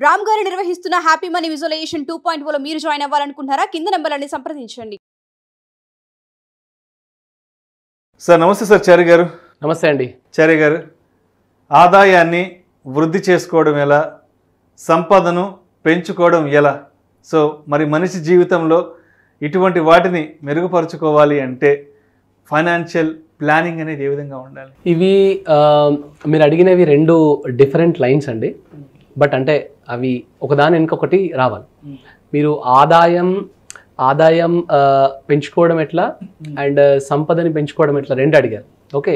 రామ్ గారు నిర్వహిస్తున్న happy money visualisation 2.0 లో మీరు జాయిన్ అవ్వాలనుకుంటున్నారా? కింద నంబర్లని సంప్రదించండి. సార్ నమస్తే సార్ చారి గారు. నమస్తే అండి చారి గారు, ఆదాయాన్ని వృద్ధి చేసుకోవడం ఎలా, సంపదను పెంచుకోవడం ఎలా? సో మరి మనిషి జీవితంలో ఇటువంటి వాటిని మెరుగుపరుచుకోవాలి అంటే ఫైనాన్షియల్ ప్లానింగ్ అనేది ఏ విధంగా ఉండాలి? ఇవి మీరు అడిగినవి రెండు డిఫరెంట్ లైన్స్ అండి. బట్ అంటే అవి ఒకదాని వెనుకొకటి రావాలి. మీరు ఆదాయం పెంచుకోవడం ఎట్లా అండ్ సంపదని పెంచుకోవడం ఎట్లా రెండు అడిగారు. ఓకే,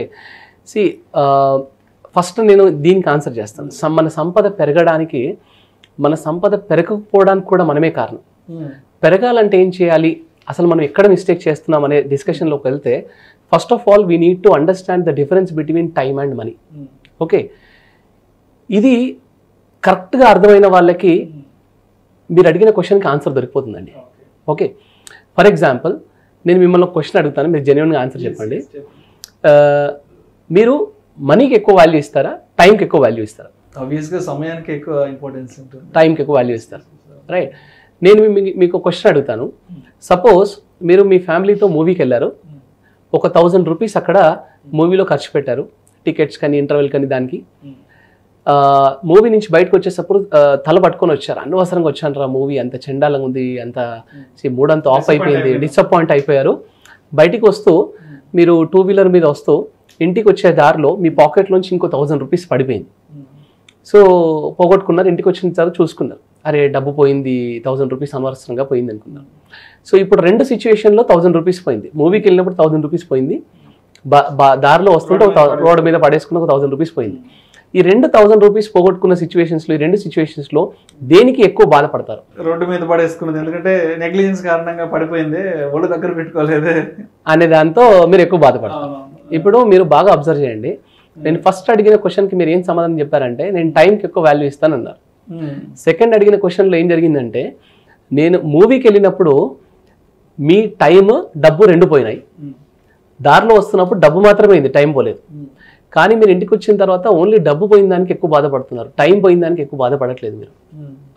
సి ఫస్ట్ నేను దీనికి ఆన్సర్ చేస్తాను. మన సంపద పెరగడానికి, మన సంపద పెరగకపోవడానికి కూడా మనమే కారణం. పెరగాలంటే ఏం చేయాలి, అసలు మనం ఎక్కడ మిస్టేక్ చేస్తున్నాం అనే డిస్కషన్లోకి వెళ్తే first of all we need to understand the difference between time and money. Okay, ఇది కరెక్ట్గా అర్థమైన వాళ్ళకి మీరు అడిగిన క్వశ్చన్కి ఆన్సర్ దొరికిపోతుందండి. ఓకే, ఫర్ ఎగ్జాంపుల్ నేను మిమ్మల్ని ఒక క్వశ్చన్ అడుగుతాను, మీరు జెన్యున్గా ఆన్సర్ చెప్పండి. మీరు మనీకి ఎక్కువ వాల్యూ ఇస్తారా, టైంకి ఎక్కువ వాల్యూ ఇస్తారా? ఆబ్వియస్గా సమయానికి ఎక్కువ ఇంపార్టెన్స్ ఉంటుంది, టైంకి ఎక్కువ వాల్యూ ఇస్తారు. రైట్, నేను మీకు క్వశ్చన్ అడుగుతాను. సపోజ్ మీరు మీ ఫ్యామిలీతో మూవీకి వెళ్ళారు, ఒక 1000 రూపీస్ అక్కడ మూవీలో ఖర్చు పెట్టారు, టికెట్స్ కానీ ఇంటర్వెల్ కానీ దానికి. మూవీ నుంచి బయటకు వచ్చేటప్పుడు తల పట్టుకొని వచ్చారు, అనవసరంగా వచ్చాను రా, మూవీ అంత చెండాలంగా ఉంది, అంత మూడంతా ఆఫ్ అయిపోయింది, డిసప్పాయింట్ అయిపోయారు. బయటికి వస్తూ మీరు 2 వీలర్ మీద వస్తూ ఇంటికి వచ్చే దారిలో మీ పాకెట్లోంచి ఇంకో 1000 రూపీస్ పడిపోయింది. సో పోగొట్టుకున్నారు, ఇంటికి వచ్చిన తర్వాత చూసుకున్నారు, అరే డబ్బు పోయింది, 1000 రూపీస్ అనవసరంగా పోయింది అనుకున్నారు. సో ఇప్పుడు రెండు సిచ్యువేషన్లో 1000 రూపీస్ పోయింది. మూవీకి వెళ్ళినప్పుడు 1000 రూపీస్ పోయింది, దారిలో వస్తుంటే రోడ్డు మీద పడేసుకున్న ఒక 1000 రూపీస్ పోయింది. ఈ 2000 రూపీస్ పోగొట్టుకున్న సిచ్యువేషన్స్లో, ఈ రెండు సిచ్యువేషన్స్లో దేనికి ఎక్కువ బాధపడతారు? రోడ్డు మీద పడేసుకున్నది, ఎందుకంటే నెగ్లిజెన్స్ కారణంగా పడిపోయింది, ఒళ్ళు దగ్గర పెట్టుకోలేదు అనే దాంతో మీరు ఎక్కువ బాధపడతారు. ఇప్పుడు మీరు బాగా అబ్జర్వ్ చేయండి, నేను ఫస్ట్ అడిగిన క్వశ్చన్కి మీరు ఏం సమాధానం చెప్పారంటే నేను టైంకి ఎక్కువ వాల్యూ ఇస్తానన్నారు. సెకండ్ అడిగిన క్వశ్చన్లో ఏం జరిగిందంటే నేను మూవీకి వెళ్ళినప్పుడు మీ టైం డబ్బు రెండు పోయినాయి, దారిలో వస్తున్నప్పుడు డబ్బు మాత్రమే అయింది, టైం పోలేదు. కానీ మీరు ఇంటికి వచ్చిన తర్వాత ఓన్లీ డబ్బు పోయిన దానికి ఎక్కువ బాధపడుతున్నారు, టైం పోయిన దానికి ఎక్కువ బాధపడట్లేదు మీరు.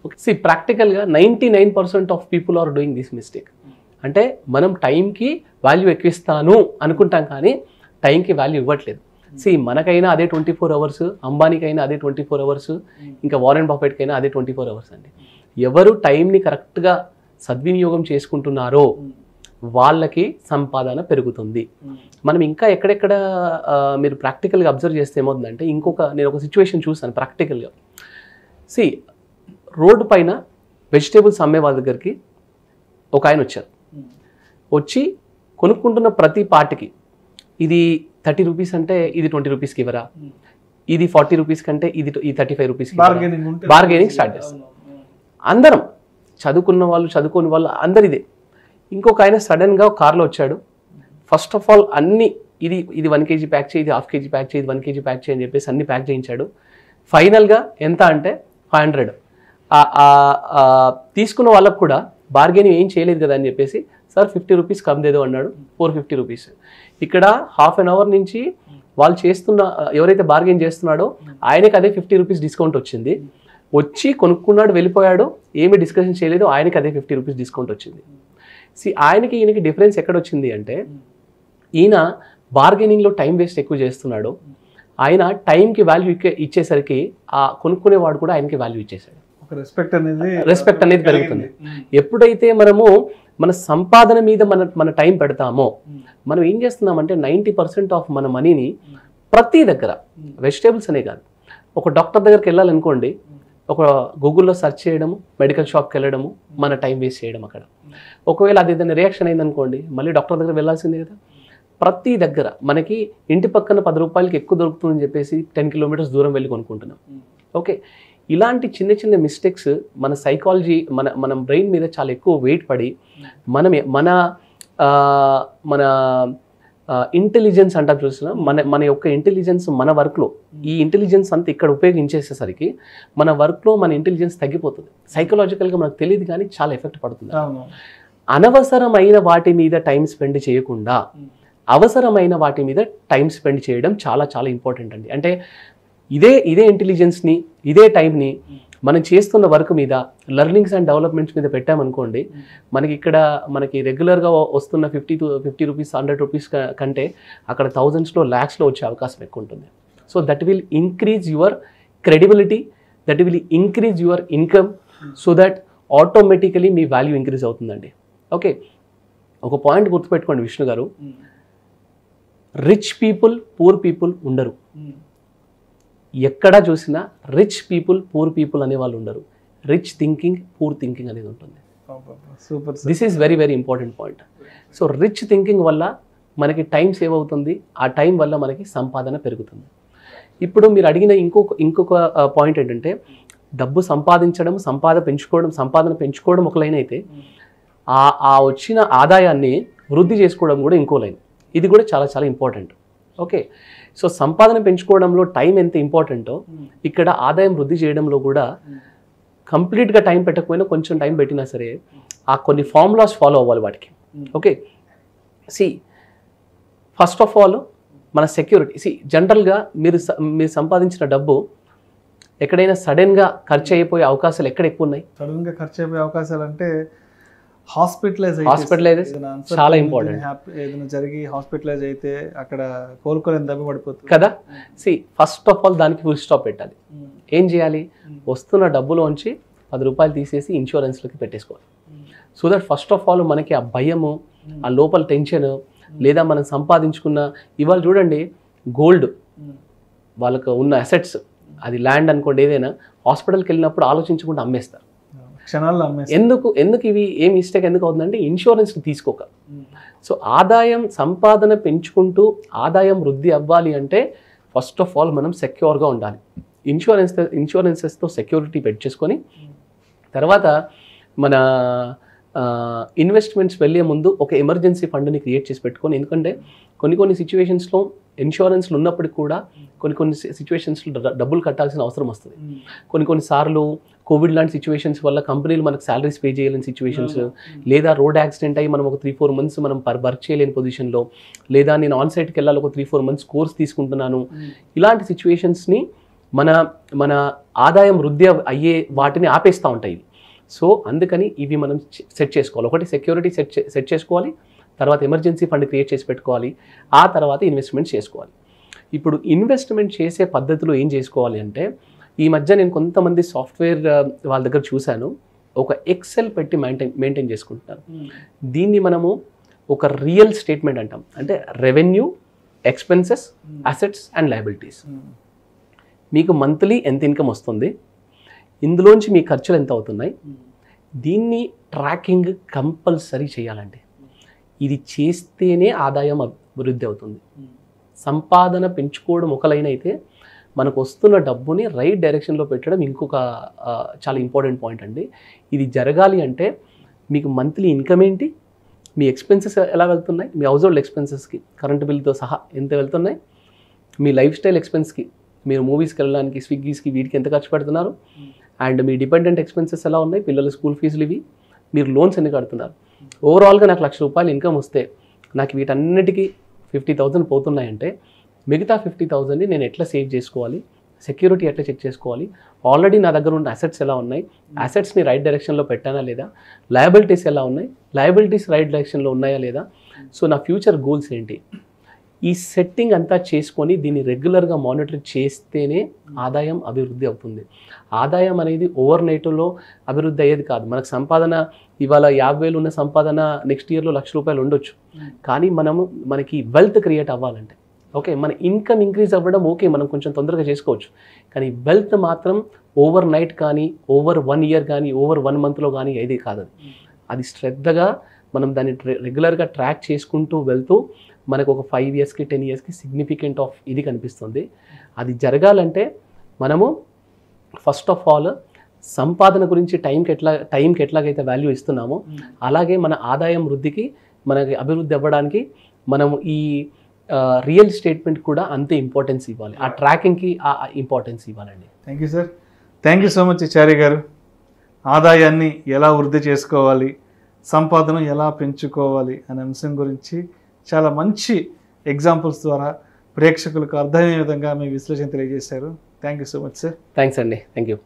ఓకే, ప్రాక్టికల్గా 99% of people are doing this mistake. అంటే మనం టైంకి వాల్యూ ఎక్కువ ఇస్తాను అనుకుంటాం కానీ టైంకి వాల్యూ ఇవ్వట్లేదు. మనకైనా అదే 24 అవర్స్, అంబానీకైనా అదే 24 అవర్స్, ఇంకా వారెన్ బఫెట్కైనా అదే 24 అవర్స్ అండి. ఎవరు టైంని కరెక్ట్గా సద్వినియోగం చేసుకుంటున్నారో వాళ్ళకి సంపాదన పెరుగుతుంది. మనం ఇంకా ఎక్కడెక్కడ మీరు ప్రాక్టికల్గా అబ్జర్వ్ చేస్తే ఏమవుతుందంటే, నేను ఒక సిచ్యువేషన్ చూసాను ప్రాక్టికల్గా. రోడ్డు పైన వెజిటేబుల్స్ అమ్మే వాళ్ళ దగ్గరికి ఒక ఆయన వచ్చారు. వచ్చి కొనుక్కుంటున్న ప్రతి పార్టీకి ఇది 30 రూపీస్ అంటే ఇది 20 రూపీస్కి ఇవ్వరా, ఇది 40 రూపీస్ కంటే ఇది 35 రూపీస్కి బార్గెనింగ్ స్టార్ట్ చేస్తారు. అందరం చదువుకున్న వాళ్ళు, చదువుకోని వాళ్ళు అందరు ఇదే. ఇంకొక ఆయన సడన్గా కార్లో వచ్చాడు. ఫస్ట్ ఆఫ్ ఆల్ అన్ని ఇది 1 kg ప్యాక్ చేయి, ఇది 1/2 kg ప్యాక్ చేయి, ఇది 1 kg ప్యాక్ చేయి అని చెప్పేసి అన్ని ప్యాక్ చేయించాడు. ఫైనల్గా ఎంత అంటే 500. తీసుకున్న వాళ్ళకు కూడా బార్గెనింగ్ ఏం చేయలేదు కదా అని చెప్పేసి సార్ 50 రూపీస్ కమ్దేదో అన్నాడు, 450 రూపీస్. ఇక్కడ హాఫ్ అన్ అవర్ నుంచి వాళ్ళు ఎవరైతే బార్గెన్ చేస్తున్నాడో ఆయనకి అదే 50 రూపీస్ డిస్కౌంట్ వచ్చింది. వచ్చి కొనుక్కున్నాడు, వెళ్ళిపోయాడు, ఏమీ డిస్కషన్ చేయలేదు, ఆయనకి అదే 50 రూపీస్ డిస్కౌంట్ వచ్చింది. ఆయనకి ఈయనకి డిఫరెన్స్ ఎక్కడ వచ్చింది అంటే, ఈయన బార్గెనింగ్లో టైం వేస్ట్ ఎక్కువ చేస్తున్నాడు, ఆయన టైంకి వాల్యూ ఇచ్చేసరికి ఆ కొనుక్కునేవాడు కూడా ఆయనకి వాల్యూ ఇచ్చేసాడు. రెస్పెక్ట్ అనేది పెరుగుతుంది. ఎప్పుడైతే మనము మన సంపాదన మీద మన టైం పెడతామో, మనం ఏం చేస్తున్నామంటే 90% ఆఫ్ మన మనీని ప్రతి దగ్గర, వెజిటేబుల్స్ అనే కాదు, ఒక డాక్టర్ దగ్గరికి వెళ్ళాలనుకోండి, ఒక గూగుల్లో సెర్చ్ చేయడము, మెడికల్ షాప్కి వెళ్ళడము, మన టైం వేస్ట్ చేయడం అక్కడ. ఒకవేళ అది ఏదైనా రియాక్షన్ అయిందనుకోండి, మళ్ళీ డాక్టర్ దగ్గర వెళ్ళాల్సిందే కదా. ప్రతి దగ్గర మనకి ఇంటి పక్కన 10 రూపాయలకి ఎక్కువ దొరుకుతుందని చెప్పేసి 10 కిలోమీటర్స్ దూరం వెళ్ళి కొనుక్కుంటున్నాం. ఓకే, ఇలాంటి చిన్న చిన్న మిస్టేక్స్ మన సైకాలజీ, మన బ్రెయిన్ మీద చాలా ఎక్కువ వెయిట్ పడి మన ఇంటెలిజెన్స్ అంటారు చూసిన, మన యొక్క ఇంటెలిజెన్స్ మన వర్క్లో, ఈ ఇంటెలిజెన్స్ అంతా ఇక్కడ ఉపయోగించేసేసరికి మన వర్క్లో మన ఇంటెలిజెన్స్ తగ్గిపోతుంది. సైకలాజికల్గా మనకు తెలియదు కానీ చాలా ఎఫెక్ట్ పడుతుంది. అనవసరమైన వాటి మీద టైం స్పెండ్ చేయకుండా అవసరమైన వాటి మీద టైం స్పెండ్ చేయడం చాలా చాలా ఇంపార్టెంట్ అండి. అంటే ఇదే ఇంటెలిజెన్స్ని, ఇదే టైంని మనం చేస్తున్న వర్క్ మీద లెర్నింగ్స్ అండ్ డెవలప్మెంట్స్ మీద పెట్టామనుకోండి, మనకి ఇక్కడ మనకి రెగ్యులర్గా వస్తున్న 50 రూపీస్ 100 రూపీస్ కంటే అక్కడ థౌజండ్స్లో ల్యాక్స్లో వచ్చే అవకాశం ఎక్కువ ఉంటుంది. So that will increase your credibility, that will increase your income, so that automatically me value increase అవుతుందండి. ఓకే, ఒక పాయింట్ గుర్తుపెట్టుకోండి విష్ణు గారు, రిచ్ పీపుల్ పూర్ పీపుల్ ఉండరు. ఎక్కడ చూసినా రిచ్ పీపుల్ పూర్ పీపుల్ అనే వాళ్ళు ఉండరు. రిచ్ థింకింగ్ పూర్ థింకింగ్ అనేది ఉంటుంది. Super. This is very very important point. So rich thinking వల్ల మనకి టైం సేవ్ అవుతుంది, ఆ టైం వల్ల మనకి సంపాదన పెరుగుతుంది. ఇప్పుడు మీరు అడిగిన ఇంకొక పాయింట్ ఏంటంటే, డబ్బు సంపాదించడం, సంపాదన పెంచుకోవడం ఒక లైన్ అయితే, ఆ వచ్చిన ఆదాయాన్ని వృద్ధి చేసుకోవడం కూడా ఇంకో లైన్. ఇది కూడా చాలా చాలా ఇంపార్టెంట్. ఓకే, సో సంపాదన పెంచుకోవడంలో టైం ఎంత ఇంపార్టెంటో, ఇక్కడ ఆదాయం వృద్ధి చేయడంలో కూడా కంప్లీట్గా టైం పెట్టకపోయినా కొంచెం టైం పెట్టినా సరే ఆ కొన్ని ఫార్ములాస్ ఫాలో అవ్వాలి వాటికి. ఓకే, ఫస్ట్ ఆఫ్ ఆల్ మన సెక్యూరిటీ. జనరల్గా మీరు సంపాదించిన డబ్బు ఎక్కడైనా సడన్గా ఖర్చు అయిపోయే అవకాశాలు ఎక్కడ ఎక్కువ ఉన్నాయి? సడన్గా ఖర్చు అయిపోయే అవకాశాలు అంటే హాస్పిటలైజ్ చాలా ఇంపార్టెంట్. ఏదైనా జరిగి హాస్పిటలైజ్ అయితే అక్కడ కోలుకోలేని దెబ్బ పడిపోతుంది కదా. ఫస్ట్ ఆఫ్ ఆల్ దానికి ఫుల్ స్టాప్ పెట్టాలి. ఏం చేయాలి? వస్తున్న డబ్బులోంచి 10 రూపాయలు తీసేసి ఇన్సూరెన్స్లోకి పెట్టేసుకోవాలి. So that first of all మనకి ఆ భయము, ఆ లోపల టెన్షన్, లేదా మనం సంపాదించుకున్న, ఇవాళ చూడండి గోల్డ్, వాళ్ళకు ఉన్న అసెట్స్, అది ల్యాండ్ అనుకోండి, ఏదైనా హాస్పిటల్కి వెళ్ళినప్పుడు ఆలోచించకుండా అమ్మేస్తారు. క్షణాల్లో ఎందుకు ఇవి ఏ మిస్టేక్ ఎందుకు అవుతుందంటే ఇన్సూరెన్స్ తీసుకోక. సో ఆదాయం సంపాదన పెంచుకుంటూ వృద్ధి అవ్వాలి అంటే ఫస్ట్ ఆఫ్ ఆల్ మనం సెక్యూర్గా ఉండాలి. ఇన్సూరెన్సెస్తో సెక్యూరిటీ పెట్టుకొని తర్వాత మన ఇన్వెస్ట్మెంట్స్ వెళ్ళే ముందు ఒక ఎమర్జెన్సీ ఫండ్ని క్రియేట్ చేసి పెట్టుకొని, ఎందుకంటే కొన్ని సిచ్యువేషన్స్లో ఇన్సూరెన్స్లు ఉన్నప్పటికీ కూడా కొన్ని సిచ్యువేషన్స్లో డబ్బులు కట్టాల్సిన అవసరం వస్తుంది. కొన్నిసార్లు కోవిడ్ లాంటి సిచ్యువేషన్స్ వల్ల కంపెనీలు మనకు శాలరీస్ పే చేయలేని సిచ్యువేషన్స్, లేదా రోడ్ యాక్సిడెంట్ అయ్యి మనం ఒక 3-4 మంత్స్ మనం వర్క్ చేయలేని పొజిషన్లో, లేదా నేను ఆన్ సైట్కి వెళ్ళాలి ఒక 3-4 మంత్స్ కోర్స్ తీసుకుంటున్నాను, ఇలాంటి సిచ్యువేషన్స్ని మన ఆదాయం వృద్ధి అయ్యే వాటిని ఆపేస్తూ ఉంటాయి. సో అందుకని ఇవి మనం సెట్ చేసుకోవాలి. ఒకటి సెక్యూరిటీ సెట్ చేసుకోవాలి, తర్వాత ఎమర్జెన్సీ ఫండ్ క్రియేట్ చేసి పెట్టుకోవాలి, ఆ తర్వాత ఇన్వెస్ట్మెంట్ చేసుకోవాలి. ఇప్పుడు ఇన్వెస్ట్మెంట్ చేసే పద్ధతిలో ఏం చేసుకోవాలి అంటే, ఈ మధ్య నేను కొంతమంది సాఫ్ట్వేర్ వాళ్ళ దగ్గర చూశాను, ఒక ఎక్సెల్ పెట్టి మెయింటైన్ చేసుకుంటున్నారు. దీన్ని మనము ఒక రియల్ స్టేట్మెంట్ అంటాం. అంటే revenue, expenses, assets and liabilities. మీకు మంత్లీ ఎంత ఇన్కమ్ వస్తుంది, ఇందులోంచి మీ ఖర్చులు ఎంత అవుతున్నాయి, దీన్ని ట్రాకింగ్ కంపల్సరీ చేయాలండి. ఇది చేస్తేనే ఆదాయం అభివృద్ధి అవుతుంది. సంపాదన పెంచుకోవడం ఒక లైన్ అయితే, మనకు వస్తున్న డబ్బుని రైట్ డైరెక్షన్లో పెట్టడం ఇంకొక చాలా ఇంపార్టెంట్ పాయింట్ అండి. ఇది జరగాలి అంటే మీకు మంత్లీ ఇన్కమ్ ఏంటి, మీ ఎక్స్పెన్సెస్ ఎలా వెళ్తున్నాయి, మీ హౌస్ హోల్డ్ ఎక్స్పెన్సెస్కి కరెంట్ బిల్తో సహా ఎంత వెళ్తున్నాయి, మీ లైఫ్ స్టైల్ ఎక్స్పెన్స్కి, మీరు మూవీస్కి వెళ్ళడానికి, స్విగ్గీస్కి, వీటికి ఎంత ఖర్చు పెడుతున్నారు, అండ్ మీ డిపెండెంట్ ఎక్స్పెన్సెస్ ఎలా ఉన్నాయి, పిల్లల స్కూల్ ఫీజులు, ఇవి, మీరు లోన్స్ ఎన్ని కడుతున్నారు. ఓవరాల్గా నాకు 1,00,000 రూపాయలు ఇన్కమ్ వస్తే నాకు వీటన్నిటికీ 50,000 పోతున్నాయంటే, మిగతా 50,000ని నేను ఎట్లా సేవ్ చేసుకోవాలి, సెక్యూరిటీ ఎట్లా చెక్ చేసుకోవాలి, ఆల్రెడీ నా దగ్గర ఉన్న అసెట్స్ ఎలా ఉన్నాయి, అసెట్స్ని రైట్ డైరెక్షన్లో పెట్టానా లేదా, లయబిలిటీస్ ఎలా ఉన్నాయి, లయబిలిటీస్ రైట్ డైరెక్షన్లో ఉన్నాయా లేదా, సో నా ఫ్యూచర్ గోల్స్ ఏంటి, ఈ సెట్టింగ్ అంతా చేసుకొని దీన్ని రెగ్యులర్గా మానిటర్ చేస్తేనే ఆదాయం అభివృద్ధి అవుతుంది. ఆదాయం అనేది ఓవర్ నైట్లో అభివృద్ధి అయ్యేది కాదు. మనకు సంపాదన ఇవాళ 50,000 ఉన్న సంపాదన నెక్స్ట్ ఇయర్లో 1,00,000 రూపాయలు ఉండొచ్చు. కానీ మనకి వెల్త్ క్రియేట్ అవ్వాలంటే, ఓకే, మన ఇన్కమ్ ఇంక్రీజ్ అవ్వడం ఓకే, మనం కొంచెం తొందరగా చేసుకోవచ్చు. కానీ వెల్త్ మాత్రం ఓవర్ నైట్ కానీ, ఓవర్ 1 ఇయర్ కానీ, ఓవర్ 1 మంత్లో కానీ ఏది కాదు. అది శ్రద్ధగా మనం దాన్ని రెగ్యులర్గా ట్రాక్ చేసుకుంటూ వెళ్తూ మనకు ఒక 5 ఇయర్స్కి 10 ఇయర్స్కి సిగ్నిఫికెంట్ ఆఫ్ ఇది కనిపిస్తుంది. అది జరగాలంటే మనము ఫస్ట్ ఆఫ్ ఆల్ సంపాదన గురించి టైంకి ఎట్లాగైతే వాల్యూ ఇస్తున్నామో, అలాగే మన ఆదాయం వృద్ధికి, మనకి అభివృద్ధి అవ్వడానికి మనము ఈ రియల్ స్టేట్మెంట్ కూడా అంతే ఇంపార్టెన్స్ ఇవ్వాలి, ఆ ట్రాకింగ్కి ఆ ఇంపార్టెన్స్ ఇవ్వాలండి. Thank you sir. Thank you so much Chari గారు. ఆదాయాన్ని ఎలా వృద్ధి చేసుకోవాలి, సంపాదన ఎలా పెంచుకోవాలి అనే అంశం గురించి చాలా మంచి ఎగ్జాంపుల్స్ ద్వారా ప్రేక్షకులకు అర్థమయ్యే విధంగా మీ విశ్లేషణ తెలియజేశారు. Thank you so much sir. Thanks అండి. Thank you.